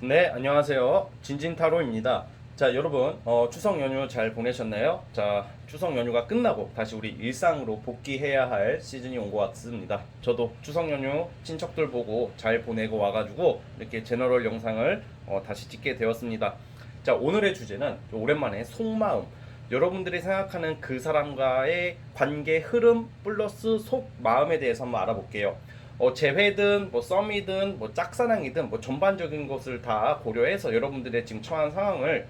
네, 안녕하세요. 진진타로입니다. 자, 여러분, 추석 연휴 잘 보내셨나요? 자, 추석 연휴가 끝나고 다시 우리 일상으로 복귀해야 할 시즌이 온 것 같습니다. 저도 추석 연휴 친척들 보고 잘 보내고 와가지고 이렇게 제너럴 영상을 다시 찍게 되었습니다. 자, 오늘의 주제는 오랜만에 속마음. 여러분들이 생각하는 그 사람과의 관계 흐름 플러스 속마음에 대해서 한번 알아볼게요. 재회든 뭐 썸이든 뭐 짝사랑이든 뭐 전반적인 것을 다 고려해서 여러분들의 지금 처한 상황을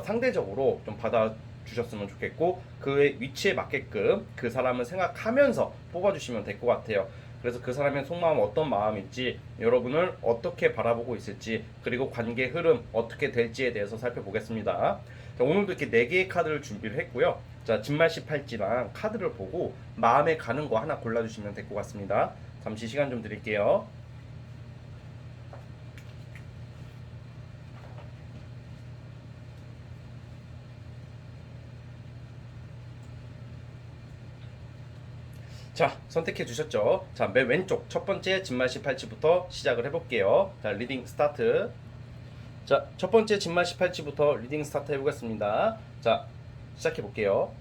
상대적으로 좀 받아주셨으면 좋겠고 그의 위치에 맞게끔 그 사람을 생각하면서 뽑아주시면 될 것 같아요. 그래서 그 사람의 속마음 어떤 마음일지 여러분을 어떻게 바라보고 있을지 그리고 관계 흐름 어떻게 될지에 대해서 살펴보겠습니다. 자, 오늘도 이렇게 4개의 카드를 준비를 했고요. 자, 진말씨팔찌랑 카드를 보고 마음에 가는 거 하나 골라주시면 될 것 같습니다. 잠시 시간 좀 드릴게요. 자, 선택해 주셨죠? 자, 맨 왼쪽 첫 번째 진말씨 팔찌부터 시작을 해볼게요. 자, 리딩 스타트. 자, 첫 번째 진말씨 팔찌부터 리딩 스타트 해보겠습니다. 자, 시작해 볼게요.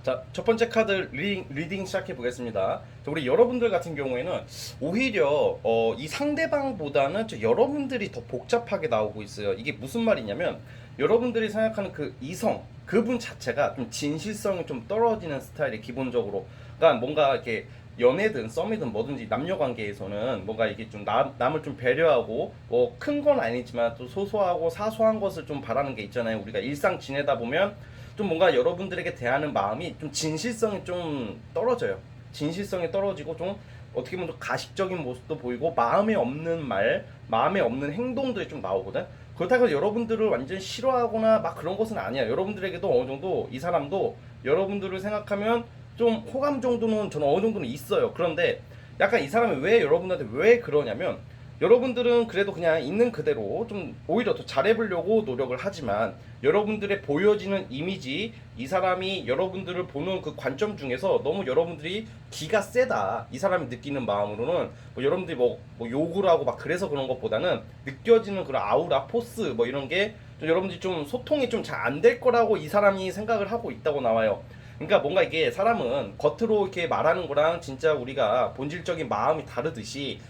자, 첫 번째 카드 리딩 시작해 보겠습니다. 우리 여러분들 같은 경우에는 오히려 이 상대방보다는 여러분들이 더 복잡하게 나오고 있어요. 이게 무슨 말이냐면 여러분들이 생각하는 그 이성, 그분 자체가 좀 진실성이 좀 떨어지는 스타일이 기본적으로. 그러니까 뭔가 이렇게 연애든 썸이든 뭐든지 남녀 관계에서는 뭔가 이게 좀 남을 좀 배려하고 뭐 큰 건 아니지만 또 소소하고 사소한 것을 좀 바라는 게 있잖아요. 우리가 일상 지내다 보면 좀 뭔가 여러분들에게 대하는 마음이 좀 진실성이 좀 떨어져요. 진실성이 떨어지고 좀 어떻게 보면 좀 가식적인 모습도 보이고 마음에 없는 말, 마음에 없는 행동들이 좀 나오거든. 그렇다고 해서 여러분들을 완전 싫어하거나 막 그런 것은 아니야. 여러분들에게도 어느 정도 이 사람도 여러분들을 생각하면 좀 호감 정도는 저는 어느 정도는 있어요. 그런데 약간 이 사람이 왜 여러분한테 왜 그러냐면 여러분들은 그래도 그냥 있는 그대로 좀 오히려 더 잘해보려고 노력을 하지만 여러분들의 보여지는 이미지, 이 사람이 여러분들을 보는 그 관점 중에서 너무 여러분들이 기가 세다, 이 사람이 느끼는 마음으로는 뭐 여러분들이 뭐 욕을 하고 막 그래서 그런 것보다는 느껴지는 그런 아우라, 포스 뭐 이런 게 좀 여러분들이 좀 소통이 좀 잘 안 될 거라고 이 사람이 생각을 하고 있다고 나와요. 그러니까 뭔가 이게 사람은 겉으로 이렇게 말하는 거랑 진짜 우리가 본질적인 마음이 다르듯이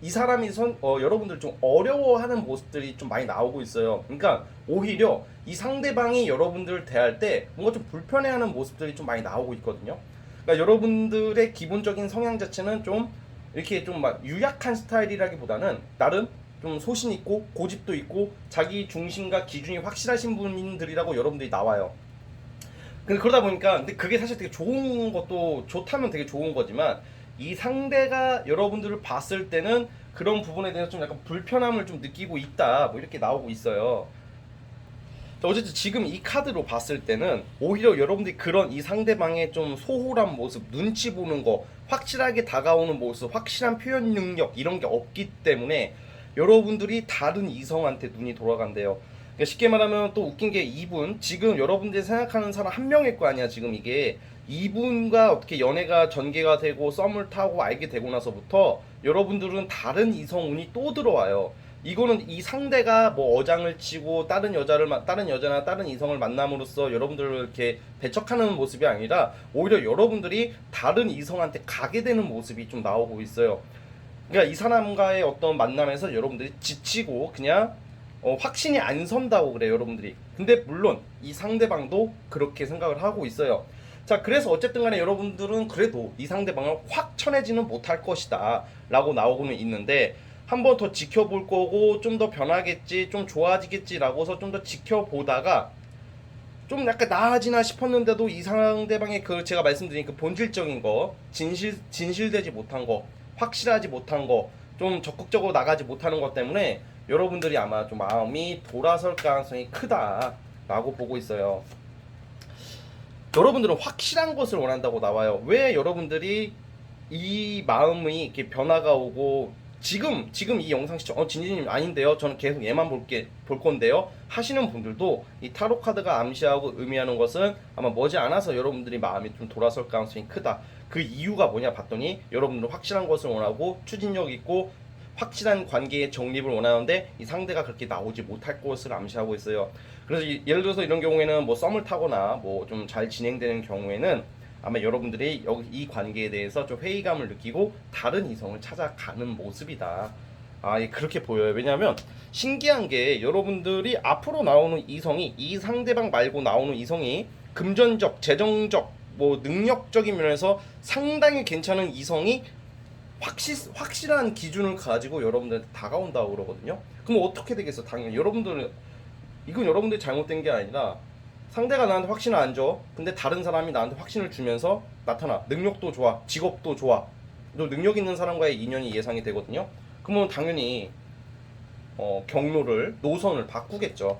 이 사람이 여러분들 좀 어려워하는 모습들이 좀 많이 나오고 있어요. 그러니까 오히려 이 상대방이 여러분들을 대할 때 뭔가 좀 불편해하는 모습들이 좀 많이 나오고 있거든요. 그러니까 여러분들의 기본적인 성향 자체는 좀 이렇게 좀 막 유약한 스타일이라기보다는 나름 좀 소신 있고 고집도 있고 자기 중심과 기준이 확실하신 분들이라고 여러분들이 나와요. 근데 그러다 보니까 근데 그게 사실 되게 좋은 것도 좋다면 되게 좋은 거지만 이 상대가 여러분들을 봤을 때는 그런 부분에 대해서 좀 약간 불편함을 좀 느끼고 있다 뭐 이렇게 나오고 있어요. 어쨌든 지금 이 카드로 봤을 때는 오히려 여러분들이 그런 이 상대방의 좀 소홀한 모습, 눈치 보는 거, 확실하게 다가오는 모습, 확실한 표현 능력 이런 게 없기 때문에 여러분들이 다른 이성한테 눈이 돌아간대요. 그러니까 쉽게 말하면 또 웃긴 게 이분 지금 여러분들이 생각하는 사람 한 명일 거 아니야. 지금 이게 이분과 어떻게 연애가 전개가 되고 썸을 타고 알게 되고 나서부터 여러분들은 다른 이성운이 또 들어와요. 이거는 이 상대가 뭐 어장을 치고 다른 여자나 다른 이성을 만남으로써 여러분들을 이렇게 배척하는 모습이 아니라 오히려 여러분들이 다른 이성한테 가게 되는 모습이 좀 나오고 있어요. 그러니까 이 사람과의 어떤 만남에서 여러분들이 지치고 그냥 확신이 안 선다고 그래요, 여러분들이. 근데 물론 이 상대방도 그렇게 생각을 하고 있어요. 자, 그래서 어쨌든 간에 여러분들은 그래도 이 상대방을 확 쳐내지는 못할 것이다 라고 나오고는 있는데 한 번 더 지켜볼 거고 좀 더 변하겠지, 좀 좋아지겠지라고서 좀 더 지켜보다가 좀 약간 나아지나 싶었는데도 이 상대방의 그 제가 말씀드린 그 본질적인 거, 진실되지 못한 거, 확실하지 못한 거, 좀 적극적으로 나가지 못하는 것 때문에 여러분들이 아마 좀 마음이 돌아설 가능성이 크다라고 보고 있어요. 여러분들은 확실한 것을 원한다고 나와요. 왜 여러분들이 이 마음이 이렇게 변화가 오고 지금 이 영상 시청 진진님 아닌데요, 저는 계속 얘만 볼 건데요 하시는 분들도 이 타로 카드가 암시하고 의미하는 것은 아마 머지않아서 여러분들이 마음이 좀 돌아설 가능성이 크다. 그 이유가 뭐냐 봤더니 여러분들은 확실한 것을 원하고 추진력 있고 확실한 관계의 정립을 원하는데 이 상대가 그렇게 나오지 못할 것을 암시하고 있어요. 그래서 예를 들어서 이런 경우에는 뭐 썸을 타거나 뭐 좀 잘 진행되는 경우에는 아마 여러분들이 이 관계에 대해서 좀 회의감을 느끼고 다른 이성을 찾아가는 모습이다. 아, 예, 그렇게 보여요. 왜냐하면 신기한 게 여러분들이 앞으로 나오는 이성이 이 상대방 말고 나오는 이성이 금전적, 재정적, 뭐 능력적인 면에서 상당히 괜찮은 이성이 확실한 기준을 가지고 여러분들한테 다가온다고 그러거든요. 그럼 어떻게 되겠어? 당연히 여러분들은 이건 여러분들이 잘못된 게 아니라 상대가 나한테 확신을 안 줘. 근데 다른 사람이 나한테 확신을 주면서 나타나. 능력도 좋아. 직업도 좋아. 또 능력 있는 사람과의 인연이 예상이 되거든요. 그러면 당연히 경로를 노선을 바꾸겠죠.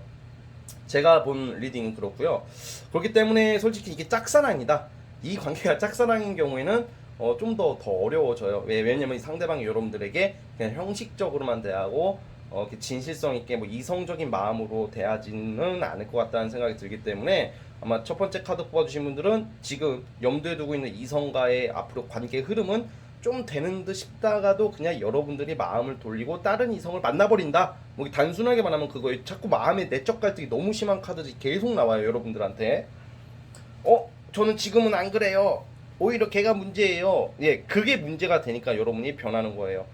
제가 본 리딩은 그렇고요. 그렇기 때문에 솔직히 이게 짝사랑이다. 이 관계가 짝사랑인 경우에는 좀 더 어려워져요. 왜냐면 이 상대방이 여러분들에게 그냥 형식적으로만 대하고 이렇게 진실성 있게 뭐 이성적인 마음으로 대하지는 않을 것 같다는 생각이 들기 때문에 아마 첫 번째 카드 뽑아주신 분들은 지금 염두에 두고 있는 이성과의 앞으로 관계 흐름은 좀 되는 듯 싶다가도 그냥 여러분들이 마음을 돌리고 다른 이성을 만나버린다. 뭐 단순하게 말하면 그거예요. 자꾸 마음의 내적 갈등이 너무 심한 카드들이 계속 나와요, 여러분들한테. 저는 지금은 안 그래요. 오히려 걔가 문제예요. 예, 그게 문제가 되니까 여러분이 변하는 거예요.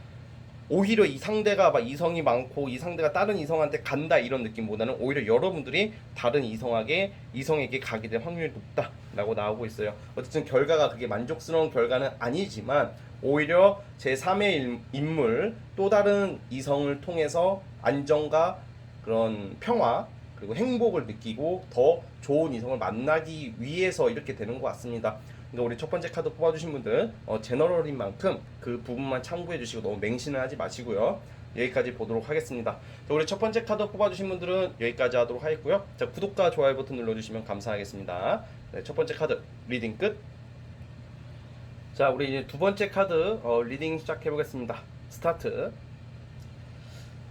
오히려 이 상대가 막 이성이 많고 이 상대가 다른 이성한테 간다 이런 느낌보다는 오히려 여러분들이 다른 이성에게 가게 될 확률이 높다라고 나오고 있어요. 어쨌든 결과가 그게 만족스러운 결과는 아니지만 오히려 제3의 인물 또 다른 이성을 통해서 안정과 그런 평화 그리고 행복을 느끼고 더 좋은 이성을 만나기 위해서 이렇게 되는 것 같습니다. 그러니까 우리 첫 번째 카드 뽑아주신 분들 제너럴인 만큼 그 부분만 참고해 주시고 너무 맹신을 하지 마시고요. 여기까지 보도록 하겠습니다. 자, 우리 첫 번째 카드 뽑아주신 분들은 여기까지 하도록 하겠고요. 자, 구독과 좋아요 버튼 눌러주시면 감사하겠습니다. 네, 첫 번째 카드 리딩 끝. 자, 우리 이제 두 번째 카드 리딩 시작해 보겠습니다. 스타트.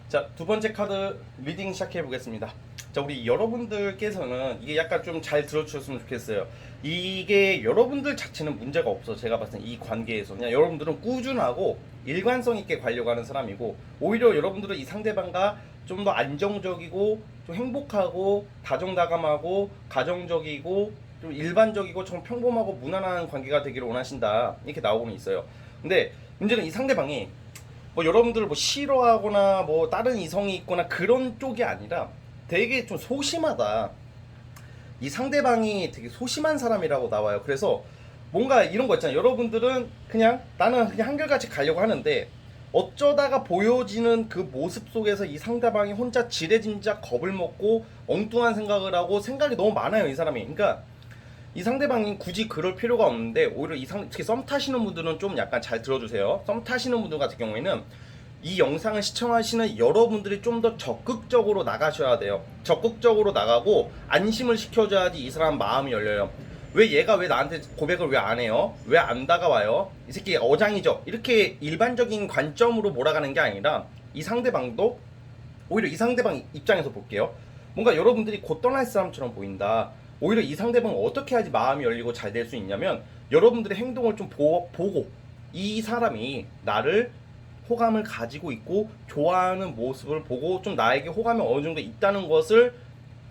자, 두 번째 카드 리딩 시작해 보겠습니다. 자, 우리 여러분들께서는 이게 약간 좀 잘 들어주셨으면 좋겠어요. 이게 여러분들 자체는 문제가 없어. 제가 봤을 때 이 관계에서 그냥 여러분들은 꾸준하고 일관성 있게 가려고 하는 사람이고 오히려 여러분들은 이 상대방과 좀 더 안정적이고 좀 행복하고 다정다감하고 가정적이고 좀 일반적이고 좀 평범하고 무난한 관계가 되기를 원하신다 이렇게 나오고는 있어요. 근데 문제는 이 상대방이 뭐 여러분들을 뭐 싫어하거나 뭐 다른 이성이 있거나 그런 쪽이 아니라 되게 좀 소심하다. 이 상대방이 되게 소심한 사람이라고 나와요. 그래서 뭔가 이런 거 있잖아요. 여러분들은 그냥 나는 그냥 한결같이 가려고 하는데 어쩌다가 보여지는 그 모습 속에서 이 상대방이 혼자 지레짐작 겁을 먹고 엉뚱한 생각을 하고 생각이 너무 많아요, 이 사람이. 그러니까 이 상대방이 굳이 그럴 필요가 없는데 오히려 특히 썸 타시는 분들은 좀 약간 잘 들어주세요. 썸 타시는 분들 같은 경우에는 이 영상을 시청하시는 여러분들이 좀 더 적극적으로 나가셔야 돼요. 적극적으로 나가고 안심을 시켜줘야지 이 사람 마음이 열려요. 왜 얘가 왜 나한테 고백을 왜 안 해요? 왜 안 다가와요? 이 새끼 어장이죠. 이렇게 일반적인 관점으로 몰아가는 게 아니라 이 상대방도 오히려 이 상대방 입장에서 볼게요. 뭔가 여러분들이 곧 떠날 사람처럼 보인다. 오히려 이 상대방은 어떻게 해야지 마음이 열리고 잘 될 수 있냐면 여러분들의 행동을 좀 보고 이 사람이 나를 호감을 가지고 있고 좋아하는 모습을 보고 좀 나에게 호감이 어느 정도 있다는 것을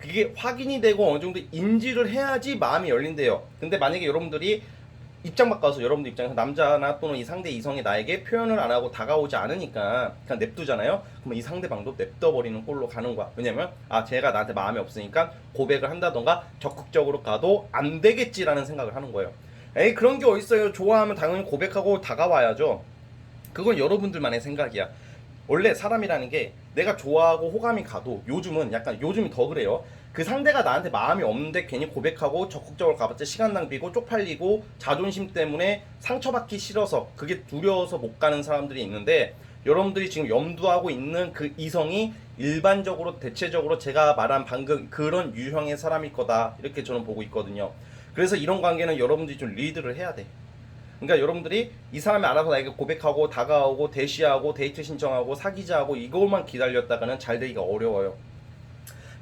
그게 확인이 되고 어느 정도 인지를 해야지 마음이 열린대요. 근데 만약에 여러분들이 입장 바꿔서 여러분들 입장에서 남자나 또는 이 상대 이성이 나에게 표현을 안 하고 다가오지 않으니까 그냥 냅두잖아요. 그러면 이 상대방도 냅둬버리는 꼴로 가는 거야. 왜냐면 쟤가 나한테 마음이 없으니까 고백을 한다던가 적극적으로 가도 안 되겠지라는 생각을 하는 거예요. 에이, 그런 게 어딨어요. 좋아하면 당연히 고백하고 다가와야죠. 그건 여러분들만의 생각이야. 원래 사람이라는 게 내가 좋아하고 호감이 가도 요즘이 더 그래요. 그 상대가 나한테 마음이 없는데 괜히 고백하고 적극적으로 가봤자 시간 낭비고 쪽팔리고 자존심 때문에 상처받기 싫어서 그게 두려워서 못 가는 사람들이 있는데 여러분들이 지금 염두하고 있는 그 이성이 일반적으로 대체적으로 제가 말한 방금 그런 유형의 사람일 거다 이렇게 저는 보고 있거든요. 그래서 이런 관계는 여러분들이 좀 리드를 해야 돼. 그러니까 여러분들이 이 사람이 알아서 나에게 고백하고 다가오고 대시하고 데이트 신청하고 사귀자고 이것만 기다렸다가는 잘 되기가 어려워요.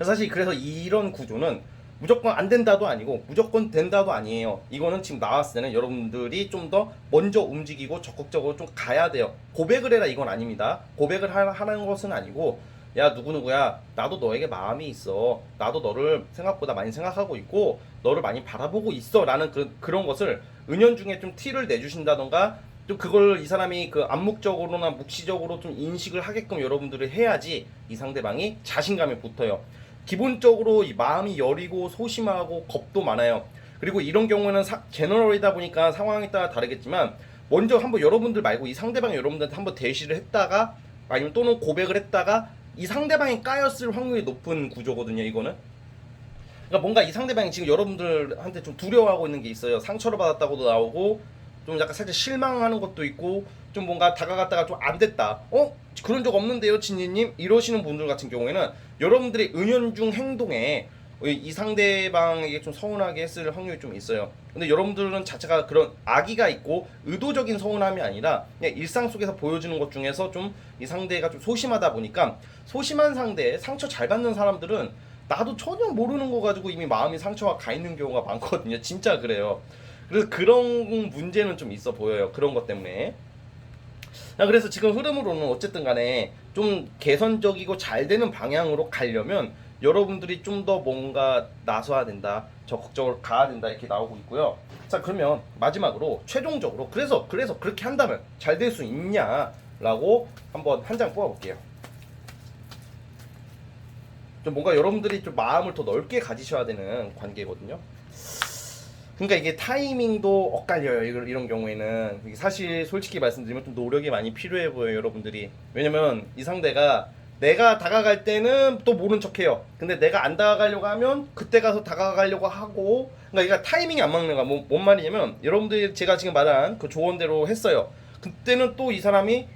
사실 그래서 이런 구조는 무조건 안 된다도 아니고 무조건 된다도 아니에요. 이거는 지금 나왔을 때는 여러분들이 좀 더 먼저 움직이고 적극적으로 좀 가야 돼요. 고백을 해라 이건 아닙니다. 고백을 하는 것은 아니고 야 누구누구야 나도 너에게 마음이 있어. 나도 너를 생각보다 많이 생각하고 있고 너를 많이 바라보고 있어 라는 그런 것을 은연중에 좀 티를 내주신다던가 좀 그걸 이 사람이 그 암묵적으로나 묵시적으로 좀 인식을 하게끔 여러분들이 해야지 이 상대방이 자신감이 붙어요. 기본적으로 이 마음이 여리고 소심하고 겁도 많아요. 그리고 이런 경우는 제너럴이다 보니까 상황에 따라 다르겠지만 먼저 한번 여러분들 말고 이 상대방이 여러분들한테 한번 대시를 했다가 아니면 또는 고백을 했다가 이 상대방이 까였을 확률이 높은 구조거든요. 이거는 그러니까 뭔가 이 상대방이 지금 여러분들한테 좀 두려워하고 있는 게 있어요. 상처를 받았다고도 나오고 좀 약간 살짝 실망하는 것도 있고 좀 뭔가 다가갔다가 좀 안 됐다. 그런 적 없는데요, 진이님? 이러시는 분들 같은 경우에는 여러분들의 은연중 행동에 이 상대방에게 좀 서운하게 했을 확률이 좀 있어요. 근데 여러분들은 자체가 그런 악의가 있고 의도적인 서운함이 아니라 그냥 일상 속에서 보여주는 것 중에서 좀 이 상대가 좀 소심하다 보니까 소심한 상대, 상처 잘 받는 사람들은 나도 전혀 모르는 거 가지고 이미 마음이 상처가 가 있는 경우가 많거든요. 진짜 그래요. 그래서 그런 문제는 좀 있어 보여요. 그런 것 때문에. 그래서 지금 흐름으로는 어쨌든 간에 좀 개선적이고 잘 되는 방향으로 가려면 여러분들이 좀 더 뭔가 나서야 된다. 적극적으로 가야 된다. 이렇게 나오고 있고요. 자, 그러면 마지막으로 최종적으로 그래서 그렇게 한다면 잘 될 수 있냐라고 한번 한 장 뽑아볼게요. 좀 뭔가 여러분들이 좀 마음을 더 넓게 가지셔야 되는 관계거든요. 그러니까 이게 타이밍도 엇갈려요. 이런 경우에는 사실 솔직히 말씀드리면 좀 노력이 많이 필요해 보여요, 여러분들이. 왜냐면 이 상대가 내가 다가갈 때는 또 모른 척해요. 근데 내가 안 다가가려고 하면 그때 가서 다가가려고 하고, 그러니까 이게 타이밍이 안 맞는 거야. 뭔 말이냐면 여러분들이 제가 지금 말한 그 조언대로 했어요. 그때는 또 이 사람이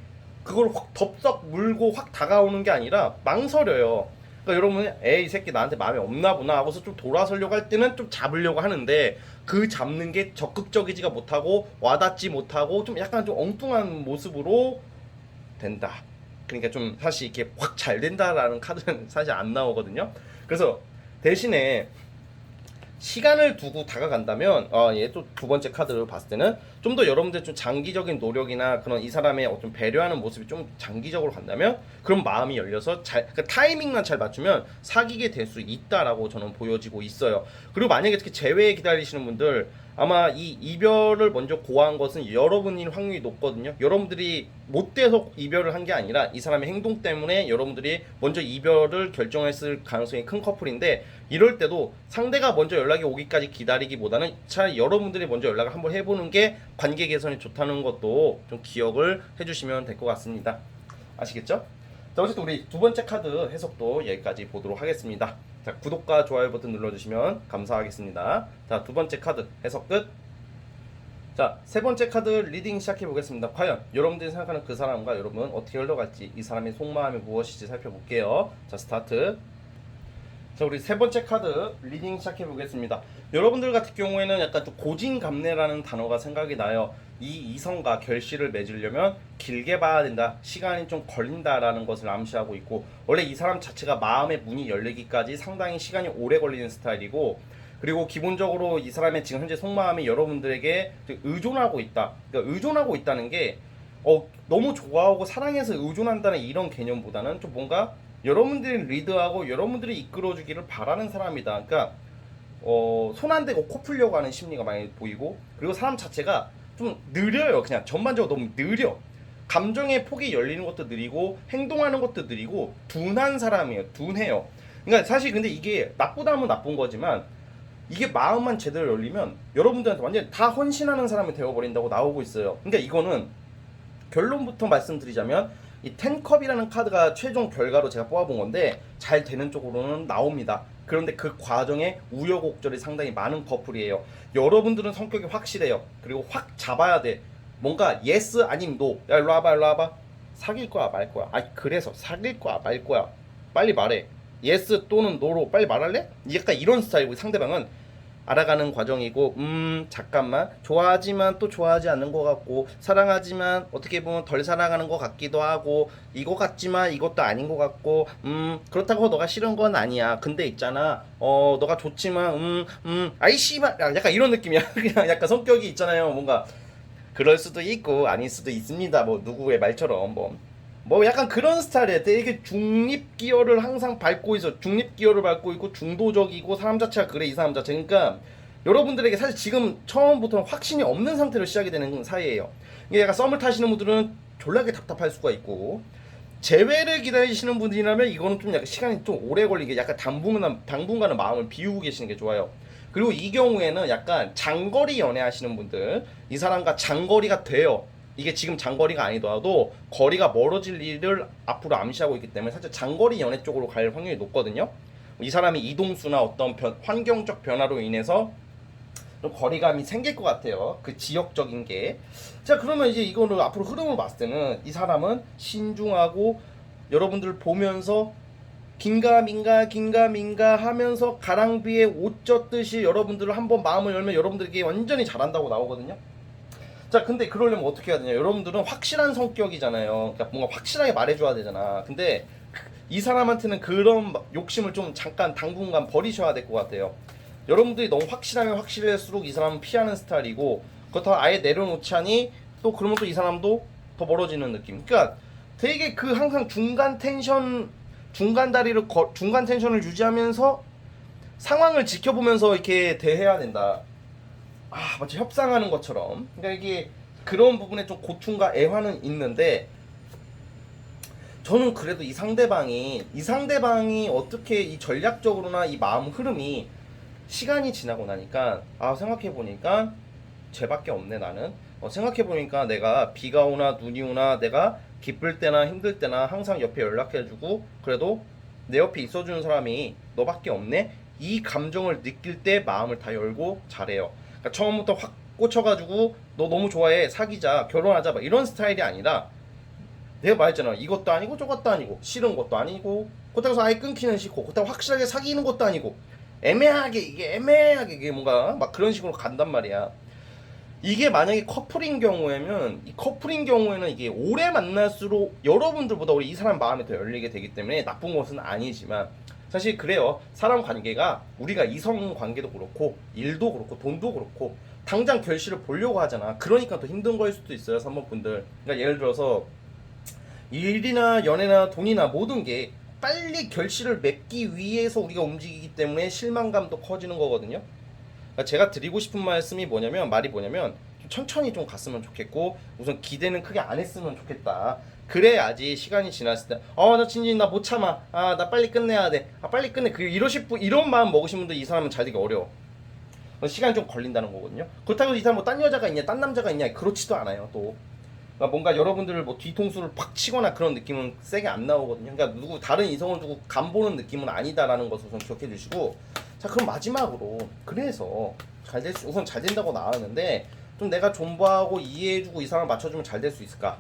그걸 확 덥석 물고 확 다가오는 게 아니라 망설여요. 그러니까 여러분, 에이 이 새끼 나한테 마음이 없나 보나 하고서 좀 돌아서려고 할 때는 좀 잡으려고 하는데 그 잡는 게 적극적이지가 못하고 와닿지 못하고 좀 약간 좀 엉뚱한 모습으로 된다. 그러니까 좀 사실 이렇게 확 잘 된다라는 카드는 사실 안 나오거든요. 그래서 대신에 시간을 두고 다가간다면 얘 또 두 번째 카드를 봤을 때는 좀 더 여러분들 좀 장기적인 노력이나 그런 이 사람의 어떤 배려하는 모습이 좀 장기적으로 간다면 그런 마음이 열려서 그러니까 타이밍만 잘 맞추면 사귀게 될 수 있다라고 저는 보여지고 있어요. 그리고 만약에 특히 재회 기다리시는 분들 아마 이 이별을 먼저 고한 것은 여러분일 확률이 높거든요. 여러분들이 못 돼서 이별을 한 게 아니라 이 사람의 행동 때문에 여러분들이 먼저 이별을 결정했을 가능성이 큰 커플인데 이럴 때도 상대가 먼저 연락이 오기까지 기다리기보다는 차라리 여러분들이 먼저 연락을 한번 해보는 게 관계 개선이 좋다는 것도 좀 기억을 해주시면 될 것 같습니다. 아시겠죠? 자, 어쨌든 우리 두 번째 카드 해석도 여기까지 보도록 하겠습니다. 자, 구독과 좋아요 버튼 눌러주시면 감사하겠습니다. 자, 두 번째 카드 해석 끝. 자, 세 번째 카드 리딩 시작해 보겠습니다. 과연 여러분들이 생각하는 그 사람과 여러분 어떻게 흘러갈지 이 사람의 속마음이 무엇인지 살펴볼게요. 자, 스타트. 자, 우리 세 번째 카드 리딩 시작해 보겠습니다. 여러분들 같은 경우에는 약간 좀 고진감래라는 단어가 생각이 나요. 이 이성과 결실을 맺으려면 길게 봐야 된다. 시간이 좀 걸린다라는 것을 암시하고 있고 원래 이 사람 자체가 마음의 문이 열리기까지 상당히 시간이 오래 걸리는 스타일이고 그리고 기본적으로 이 사람의 지금 현재 속마음이 여러분들에게 의존하고 있다. 그러니까 의존하고 있다는 게 너무 좋아하고 사랑해서 의존한다는 이런 개념보다는 좀 뭔가 여러분들이 리드하고 여러분들이 이끌어주기를 바라는 사람이다. 그러니까 손 안 대고 코 풀려고 하는 심리가 많이 보이고 그리고 사람 자체가 좀 느려요. 그냥 전반적으로 너무 느려. 감정의 폭이 열리는 것도 느리고 행동하는 것도 느리고 둔한 사람이에요. 둔해요. 그러니까 사실 근데 이게 나쁘다면 나쁜 거지만 이게 마음만 제대로 열리면 여러분들한테 완전 다 헌신하는 사람이 되어버린다고 나오고 있어요. 그러니까 이거는 결론부터 말씀드리자면 이 10컵이라는 카드가 최종 결과로 제가 뽑아본 건데 잘 되는 쪽으로는 나옵니다. 그런데 그 과정에 우여곡절이 상당히 많은 커플이에요. 여러분들은 성격이 확실해요. 그리고 확 잡아야 돼. 뭔가 예스 아님 노. 야 일로 와봐 일로 와봐. 사귈 거야 말 거야. 아니 그래서 사귈 거야 말 거야. 빨리 말해. 예스 또는 노로 빨리 말할래? 약간 이런 스타일이고 상대방은 알아가는 과정이고 잠깐만 좋아하지만 또 좋아하지 않는 것 같고 사랑하지만 어떻게 보면 덜 사랑하는 것 같기도 하고 이거 같지만 이것도 아닌 것 같고 그렇다고 너가 싫은 건 아니야. 근데 있잖아 너가 좋지만 아이 씨발 약간 이런 느낌이야. 그냥 약간 성격이 있잖아요. 뭔가 그럴 수도 있고 아닐 수도 있습니다. 뭐 누구의 말처럼 뭐 약간 그런 스타일이에요. 되게 중립 기어를 항상 밟고 있어. 중립 기어를 밟고 있고 중도적이고 사람 자체가 그래 이 사람 자체. 그러니까 여러분들에게 사실 지금 처음부터는 확신이 없는 상태로 시작이 되는 사이예요. 이게 약간 썸을 타시는 분들은 졸라게 답답할 수가 있고 재회를 기다리시는 분들이라면 이거는 좀 약간 시간이 좀 오래 걸리게 약간 당분간은 마음을 비우고 계시는 게 좋아요. 그리고 이 경우에는 약간 장거리 연애하시는 분들 이 사람과 장거리가 돼요. 이게 지금 장거리가 아니더라도 거리가 멀어질 일을 앞으로 암시하고 있기 때문에 살짝 장거리 연애 쪽으로 갈 확률이 높거든요. 이 사람이 이동수나 어떤 환경적 변화로 인해서 좀 거리감이 생길 것 같아요. 그 지역적인 게. 자, 그러면 이제 이거를 앞으로 흐름을 봤을 때는 이 사람은 신중하고 여러분들 보면서 긴가 민가 하면서 가랑비에 옷 젖듯이 여러분들을 한번 마음을 열면 여러분들에게 완전히 잘한다고 나오거든요. 자, 근데 그러려면 어떻게 해야 되냐? 여러분들은 확실한 성격이잖아요. 그러니까 뭔가 확실하게 말해줘야 되잖아. 근데 이 사람한테는 그런 욕심을 좀 잠깐 당분간 버리셔야 될 것 같아요. 여러분들이 너무 확실하면 확실할수록 이 사람은 피하는 스타일이고 그렇다고 아예 내려놓자니 또 그러면 또 이 사람도 더 멀어지는 느낌. 그러니까 되게 그 항상 중간 텐션을 유지하면서 상황을 지켜보면서 이렇게 대해야 된다. 마치 협상하는 것처럼. 그러니까 이게 그런 부분에 좀 고충과 애환은 있는데 저는 그래도 이 상대방이 어떻게 이 전략적으로나 이 마음 흐름이 시간이 지나고 나니까 생각해 보니까 쟤밖에 없네 나는. 생각해 보니까 내가 비가 오나 눈이 오나 내가 기쁠 때나 힘들 때나 항상 옆에 연락해주고 그래도 내 옆에 있어주는 사람이 너밖에 없네. 이 감정을 느낄 때 마음을 다 열고 잘해요. 그러니까 처음부터 확 꽂혀가지고 너 너무 좋아해 사귀자 결혼하자 막 이런 스타일이 아니라 내가 말했잖아. 이것도 아니고 저것도 아니고 싫은 것도 아니고 그렇다고 해서 아예 끊기는 싫고 그렇다고 확실하게 사귀는 것도 아니고 애매하게 이게 뭔가 막 그런 식으로 간단 말이야. 이게 만약에 커플인 경우에는 이 커플인 경우에는 이게 오래 만날수록 여러분들보다 우리 이 사람 마음이 더 열리게 되기 때문에 나쁜 것은 아니지만 사실 그래요. 사람 관계가 우리가 이성 관계도 그렇고 일도 그렇고 돈도 그렇고 당장 결실을 보려고 하잖아. 그러니까 더 힘든 거일 수도 있어요. 3번 분들. 그러니까 예를 들어서 일이나 연애나 돈이나 모든 게 빨리 결실을 맺기 위해서 우리가 움직이기 때문에 실망감도 커지는 거거든요. 그러니까 제가 드리고 싶은 말이 뭐냐면 좀 천천히 좀 갔으면 좋겠고 우선 기대는 크게 안 했으면 좋겠다. 그래야지 시간이 지났을 때 나 진진 나 못 참아. 나 빨리 끝내야 돼. 빨리 끝내. 이런 마음 먹으신 분들 이 사람은 잘 되기 어려워. 시간이 좀 걸린다는 거거든요. 그렇다고 이 사람 뭐 딴 여자가 있냐 딴 남자가 있냐 그렇지도 않아요. 또 그러니까 뭔가 여러분들을 뭐 뒤통수를 팍 치거나 그런 느낌은 세게 안 나오거든요. 그러니까 누구 다른 이성을 두고 간 보는 느낌은 아니다라는 것을 우선 기억해 주시고. 자, 그럼 마지막으로 그래서 우선 잘 된다고 나왔는데 좀 내가 존버하고 이해해주고 이 사람 맞춰주면 잘 될 수 있을까?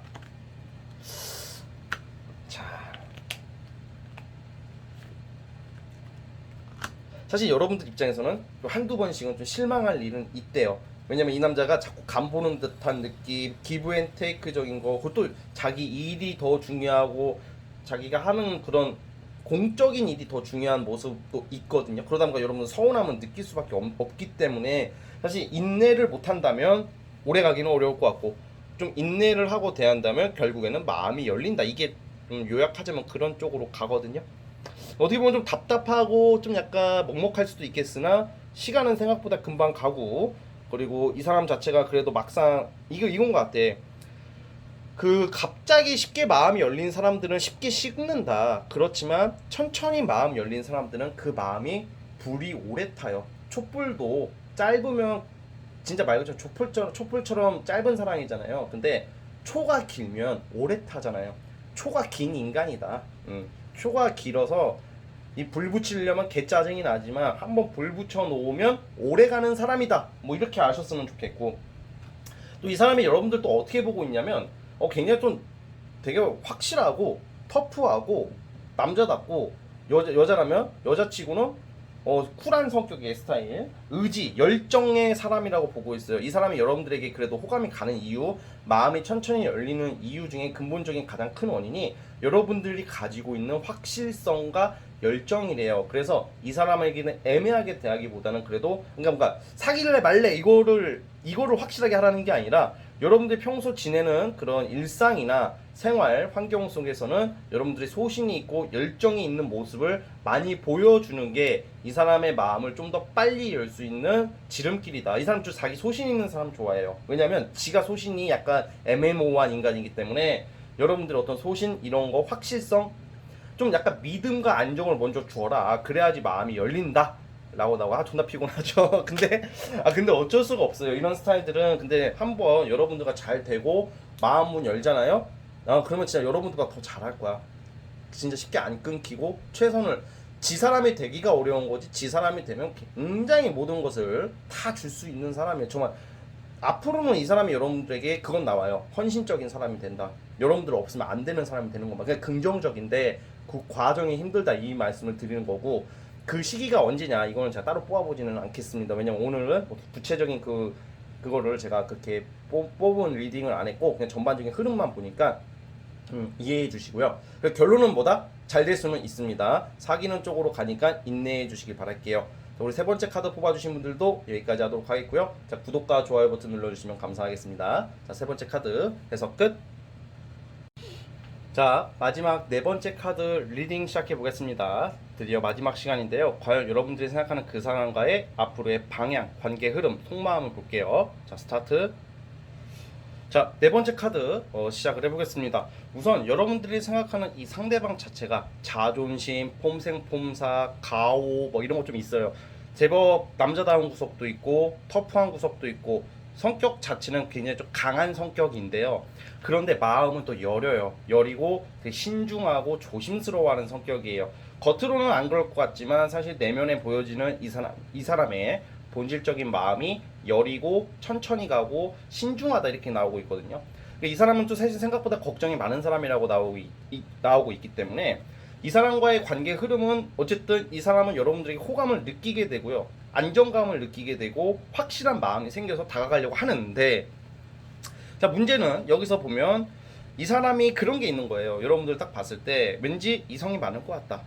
자, 사실 여러분들 입장에서는 한두 번씩은 좀 실망할 일은 있대요. 왜냐면 이 남자가 자꾸 간 보는 듯한 느낌, 기브앤테이크적인 거, 그것도 자기 일이 더 중요하고 자기가 하는 그런 공적인 일이 더 중요한 모습도 있거든요. 그러다 보니까 여러분은 서운함은 느낄 수밖에 없기 때문에 사실 인내를 못한다면 오래 가기는 어려울 것 같고 좀 인내를 하고 대한다면 결국에는 마음이 열린다. 이게 좀 요약하자면 그런 쪽으로 가거든요. 어떻게 보면 좀 답답하고 좀 약간 먹먹할 수도 있겠으나 시간은 생각보다 금방 가고 그리고 이 사람 자체가 그래도 막상 이건 것 같아. 그 갑자기 쉽게 마음이 열린 사람들은 쉽게 식는다. 그렇지만 천천히 마음 열린 사람들은 그 마음이 불이 오래 타요. 촛불도 짧으면 진짜 말 그대로 촛불처럼 짧은 사랑이잖아요. 근데 초가 길면 오래 타잖아요. 초가 긴 인간이다. 초가 길어서 이 불 붙이려면 개짜증이 나지만 한번 불 붙여 놓으면 오래가는 사람이다. 뭐 이렇게 아셨으면 좋겠고 또 이 사람이 여러분들 또 어떻게 보고 있냐면 굉장히 좀 되게 확실하고 터프하고 남자답고 여자라면 여자치고는 쿨한 성격의 스타일, 의지, 열정의 사람이라고 보고 있어요. 이 사람이 여러분들에게 그래도 호감이 가는 이유, 마음이 천천히 열리는 이유 중에 근본적인 가장 큰 원인이 여러분들이 가지고 있는 확실성과 열정이래요. 그래서 이 사람에게는 애매하게 대하기보다는 그래도 그러니까 사귈래 말래 이거를 확실하게 하라는 게 아니라 여러분들이 평소 지내는 그런 일상이나 생활 환경 속에서는 여러분들이 소신이 있고 열정이 있는 모습을 많이 보여주는 게 이 사람의 마음을 좀 더 빨리 열 수 있는 지름길이다. 이 사람 좀 자기 소신 있는 사람 좋아해요. 왜냐면 지가 소신이 약간 애매모호한 인간이기 때문에 여러분들의 어떤 소신 이런 거 확실성 좀 약간 믿음과 안정을 먼저 주어라. 그래야지 마음이 열린다. 라고 나오고 존나 피곤하죠. 근데 어쩔 수가 없어요. 이런 스타일들은 근데 한번 여러분들과 잘 되고 마음 문 열잖아요. 그러면 진짜 여러분들과 더 잘할 거야. 진짜 쉽게 안 끊기고 최선을 지 사람이 되기가 어려운 거지. 지 사람이 되면 굉장히 모든 것을 다 줄 수 있는 사람이에요. 정말 앞으로는 이 사람이 여러분들에게 그건 나와요. 헌신적인 사람이 된다. 여러분들 없으면 안 되는 사람이 되는 것만. 그냥 긍정적인데 그 과정이 힘들다 이 말씀을 드리는 거고 그 시기가 언제냐 이거는 제가 따로 뽑아보지는 않겠습니다. 왜냐면 오늘은 구체적인 그거를 제가 그렇게 뽑은 리딩을 안 했고 그냥 전반적인 흐름만 보니까 이해해 주시고요. 결론은 뭐다? 잘 될 수는 있습니다. 사귀는 쪽으로 가니까 인내해 주시길 바랄게요. 우리 세 번째 카드 뽑아주신 분들도 여기까지 하도록 하겠고요. 자, 구독과 좋아요 버튼 눌러주시면 감사하겠습니다. 자, 세 번째 카드 해석 끝. 자, 마지막 네 번째 카드 리딩 시작해 보겠습니다. 드디어 마지막 시간인데요. 과연 여러분들이 생각하는 그 상황과의 앞으로의 방향, 관계 흐름, 속마음을 볼게요. 자, 스타트. 자, 네 번째 카드 시작을 해보겠습니다. 우선 여러분들이 생각하는 이 상대방 자체가 자존심, 폼생폼사, 가오 뭐 이런 거 좀 있어요. 제법 남자다운 구석도 있고 터프한 구석도 있고 성격 자체는 굉장히 좀 강한 성격인데요. 그런데 마음은 또 여려요. 여리고 되게 신중하고 조심스러워하는 성격이에요. 겉으로는 안 그럴 것 같지만 사실 내면에 보여지는 이 사람의 본질적인 마음이 여리고 천천히 가고 신중하다 이렇게 나오고 있거든요. 이 사람은 또 사실 생각보다 걱정이 많은 사람이라고 나오고 있기 때문에 이 사람과의 관계 흐름은 어쨌든 이 사람은 여러분들에게 호감을 느끼게 되고요. 안정감을 느끼게 되고 확실한 마음이 생겨서 다가가려고 하는데 자, 문제는 여기서 보면 이 사람이 그런 게 있는 거예요. 여러분들 딱 봤을 때 왠지 이성이 많을 것 같다.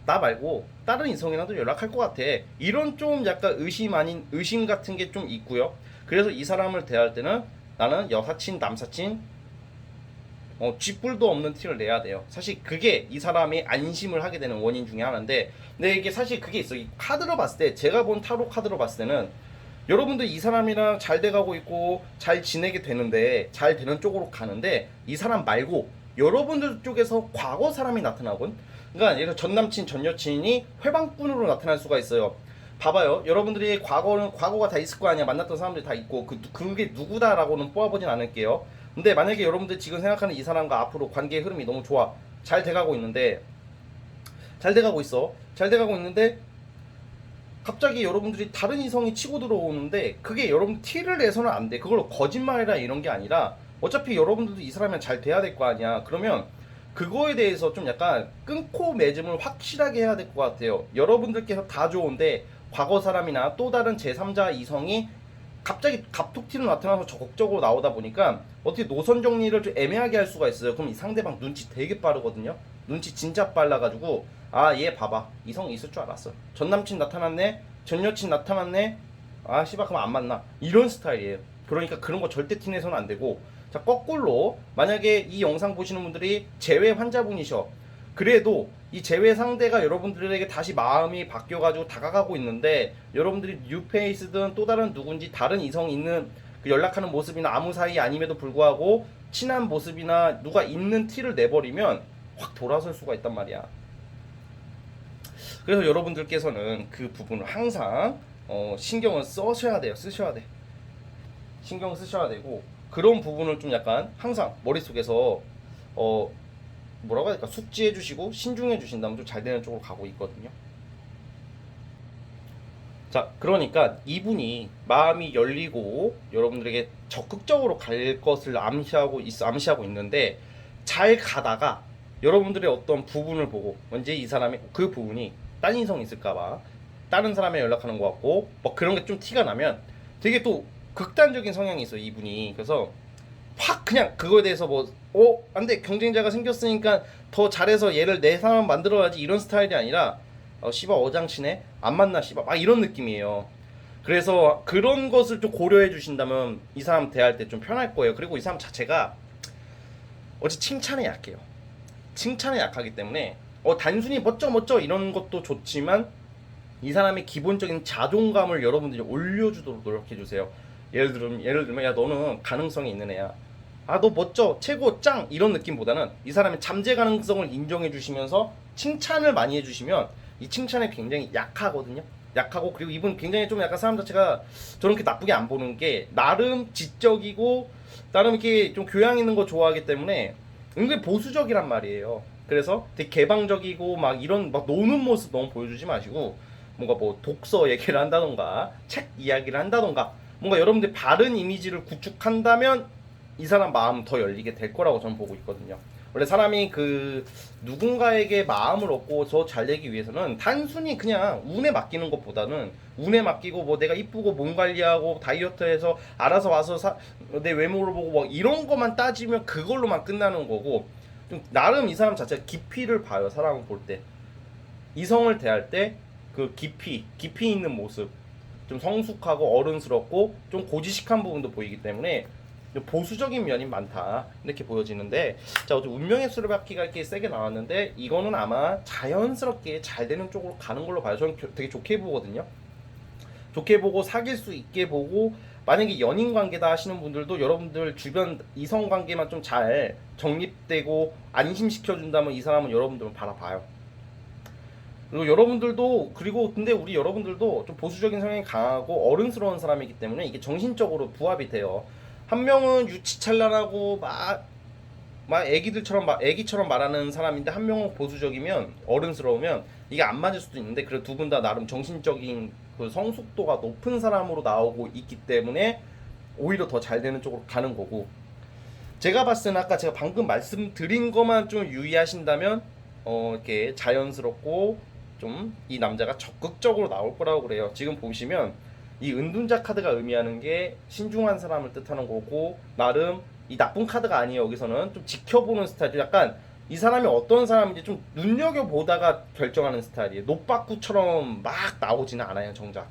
나 말고 다른 이성이랑도 연락할 것 같아. 이런 좀 약간 의심 아닌 의심 같은 게 좀 있고요. 그래서 이 사람을 대할 때는 나는 여사친, 남사친 쥐뿔도 없는 티를 내야 돼요. 사실 그게 이 사람이 안심을 하게 되는 원인 중에 하나인데 근데 이게 사실 그게 있어. 이 카드로 봤을 때 제가 본 타로 카드로 봤을 때는 여러분들 이 사람이랑 잘 돼가고 있고 잘 지내게 되는데 잘 되는 쪽으로 가는데 이 사람 말고 여러분들 쪽에서 과거 사람이 나타나곤 그러니까 예를 들어 전 남친 전 여친이 회방꾼으로 나타날 수가 있어요. 봐봐요. 여러분들이 과거가 다 있을 거 아니야. 만났던 사람들이 다 있고 그게 누구다라고는 뽑아보진 않을게요. 근데 만약에 여러분들 지금 생각하는 이 사람과 앞으로 관계의 흐름이 너무 좋아. 잘 돼가고 있는데 갑자기 여러분들이 다른 이성이 치고 들어오는데 그게 여러분 티를 내서는 안 돼. 그걸로 거짓말이라 이런 게 아니라 어차피 여러분들도 이 사람이랑 잘 돼야 될 거 아니야. 그러면 그거에 대해서 좀 약간 끊고 맺음을 확실하게 해야 될 것 같아요. 여러분들께서 다 좋은데 과거 사람이나 또 다른 제3자 이성이 갑자기 갑툭튀로 나타나서 적극적으로 나오다 보니까 어떻게 노선 정리를 좀 애매하게 할 수가 있어요. 그럼 이 상대방 눈치 되게 빠르거든요. 눈치 진짜 빨라가지고 얘 봐봐. 이성 있을 줄 알았어. 전 남친 나타났네. 전 여친 나타났네. 씨발 그럼 안 만나. 이런 스타일이에요. 그러니까 그런 거 절대 티내서는 안 되고 자, 거꾸로 만약에 이 영상 보시는 분들이 재회 환자분이셔. 그래도 이 재회 상대가 여러분들에게 다시 마음이 바뀌어가지고 다가가고 있는데 여러분들이 뉴페이스든 또 다른 누군지 다른 이성 있는 그 연락하는 모습이나 아무 사이 아님에도 불구하고 친한 모습이나 누가 있는 티를 내버리면 확 돌아설 수가 있단 말이야. 그래서 여러분들께서는 그 부분을 항상 신경을 쓰셔야 돼요. 신경 쓰셔야 되고 그런 부분을 좀 약간 항상 머릿속에서 뭐라고 해야 될까 숙지해 주시고 신중해 주신다면 좀 잘 되는 쪽으로 가고 있거든요. 자, 그러니까 이분이 마음이 열리고 여러분들에게 적극적으로 갈 것을 암시하고 있는데 잘 가다가 여러분들의 어떤 부분을 보고 왠지 이 사람이 그 부분이 딴 인성이 있을까봐 다른 사람에 연락하는 것 같고 뭐 그런 게 좀 티가 나면 되게 또 극단적인 성향이 있어요 이분이. 그래서 확 그냥 그거에 대해서 뭐 안돼 경쟁자가 생겼으니까 더 잘해서 얘를 내 사람 만들어야지 이런 스타일이 아니라 씨발 어장치네 안 만나 씨발 막 이런 느낌이에요. 그래서 그런 것을 좀 고려해 주신다면 이 사람 대할 때 좀 편할 거예요. 그리고 이 사람 자체가 어째 칭찬에 약해요. 칭찬에 약하기 때문에 단순히 멋져 이런 것도 좋지만 이 사람의 기본적인 자존감을 여러분들이 올려주도록 노력해 주세요. 예를 들면 야 너는 가능성이 있는 애야. 아 너 멋져 최고 짱 이런 느낌보다는 이 사람의 잠재 가능성을 인정해 주시면서 칭찬을 많이 해주시면 이 칭찬에 굉장히 약하거든요. 약하고 그리고 이분 굉장히 좀 약간 사람 자체가 저렇게 나쁘게 안 보는 게 나름 지적이고 나름 이렇게 좀 교양 있는 거 좋아하기 때문에 은근히 보수적이란 말이에요. 그래서 되게 개방적이고 막 이런 막 노는 모습 너무 보여주지 마시고 뭔가 뭐 독서 얘기를 한다던가 책 이야기를 한다던가 뭔가 여러분들 바른 이미지를 구축한다면 이 사람 마음 더 열리게 될 거라고 저는 보고 있거든요. 원래 사람이 그 누군가에게 마음을 얻고 더 잘 되기 위해서는 단순히 그냥 운에 맡기는 것보다는 운에 맡기고 뭐 내가 이쁘고 몸 관리하고 다이어트해서 알아서 와서 내 외모를 보고 뭐 이런 것만 따지면 그걸로만 끝나는 거고 좀 나름 이 사람 자체가 깊이를 봐요. 사람을 볼 때 이성을 대할 때 그 깊이 있는 모습 좀 성숙하고 어른스럽고 좀 고지식한 부분도 보이기 때문에 보수적인 면이 많다 이렇게 보여지는데 자 어제 운명의 수레바퀴가 이렇게 세게 나왔는데 이거는 아마 자연스럽게 잘 되는 쪽으로 가는 걸로 봐요. 저는 되게 좋게 보거든요. 좋게 보고 사귈 수 있게 보고 만약에 연인 관계다 하시는 분들도 여러분들 주변 이성 관계만 좀 잘 정립되고 안심시켜 준다면 이 사람은 여러분들은 바라봐요. 그리고 여러분들도 근데 우리 여러분들도 좀 보수적인 성향이 강하고 어른스러운 사람이기 때문에 이게 정신적으로 부합이 돼요. 한 명은 유치찬란하고 막 애기처럼 말하는 사람인데 한 명은 보수적이면 어른스러우면 이게 안 맞을 수도 있는데 그래 두 분 다 나름 정신적인 그 성숙도가 높은 사람으로 나오고 있기 때문에 오히려 더 잘 되는 쪽으로 가는 거고 제가 봤을 때는 아까 제가 방금 말씀드린 것만 좀 유의하신다면 이렇게 자연스럽고 좀 이 남자가 적극적으로 나올 거라고 그래요. 지금 보시면 이 은둔자 카드가 의미하는 게 신중한 사람을 뜻하는 거고 나름 이 나쁜 카드가 아니에요. 여기서는 좀 지켜보는 스타일 약간 이 사람이 어떤 사람인지 좀 눈여겨보다가 결정하는 스타일이에요. 노빠꾸처럼 막 나오지는 않아요 정작.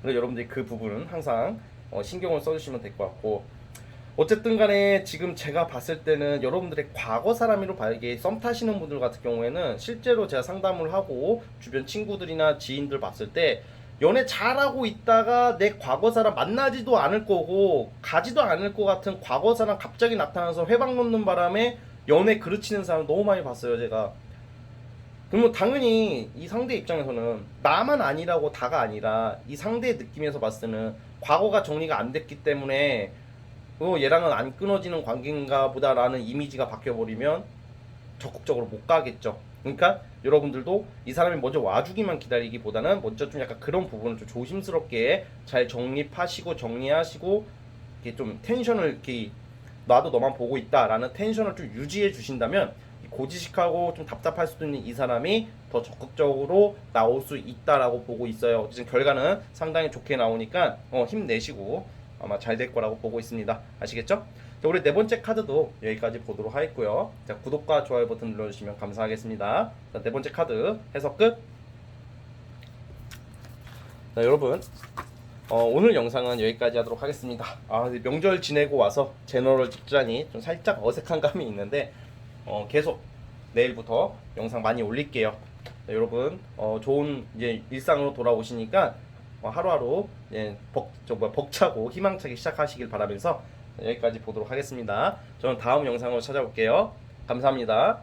그래서 여러분들이 그 부분은 항상 신경을 써주시면 될 것 같고 어쨌든 간에 지금 제가 봤을 때는 여러분들의 과거 사람으로 봐요. 이게 썸 타시는 분들 같은 경우에는 실제로 제가 상담을 하고 주변 친구들이나 지인들 봤을 때 연애 잘하고 있다가 내 과거 사람 만나지도 않을 거고 가지도 않을 것 같은 과거 사람 갑자기 나타나서 회방 놓는 바람에 연애 그르치는 사람 너무 많이 봤어요 제가. 그러면 당연히 이 상대 입장에서는 나만 아니라고 다가 아니라 이 상대의 느낌에서 봤을 때는 과거가 정리가 안 됐기 때문에 얘랑은 안 끊어지는 관계인가 보다라는 이미지가 바뀌어버리면 적극적으로 못 가겠죠. 그러니까 여러분들도 이 사람이 먼저 와주기만 기다리기보다는 먼저 좀 약간 그런 부분을 좀 조심스럽게 잘 정립하시고 정리하시고 이렇게 좀 텐션을 이렇게 나도 너만 보고 있다라는 텐션을 좀 유지해 주신다면 고지식하고 좀 답답할 수도 있는 이 사람이 더 적극적으로 나올 수 있다라고 보고 있어요. 지금 결과는 상당히 좋게 나오니까 힘내시고 아마 잘 될 거라고 보고 있습니다. 아시겠죠? 자, 우리 네 번째 카드도 여기까지 보도록 하겠고요. 자, 구독과 좋아요 버튼 눌러주시면 감사하겠습니다. 자, 네 번째 카드 해석 끝. 자, 여러분 오늘 영상은 여기까지 하도록 하겠습니다. 명절 지내고 와서 제너럴 직전이 좀 살짝 어색한 감이 있는데 계속 내일부터 영상 많이 올릴게요. 자, 여러분 좋은 이제 일상으로 돌아오시니까 하루하루 벅차고 희망차게 시작하시길 바라면서 여기까지 보도록 하겠습니다. 저는 다음 영상으로 찾아올게요. 감사합니다.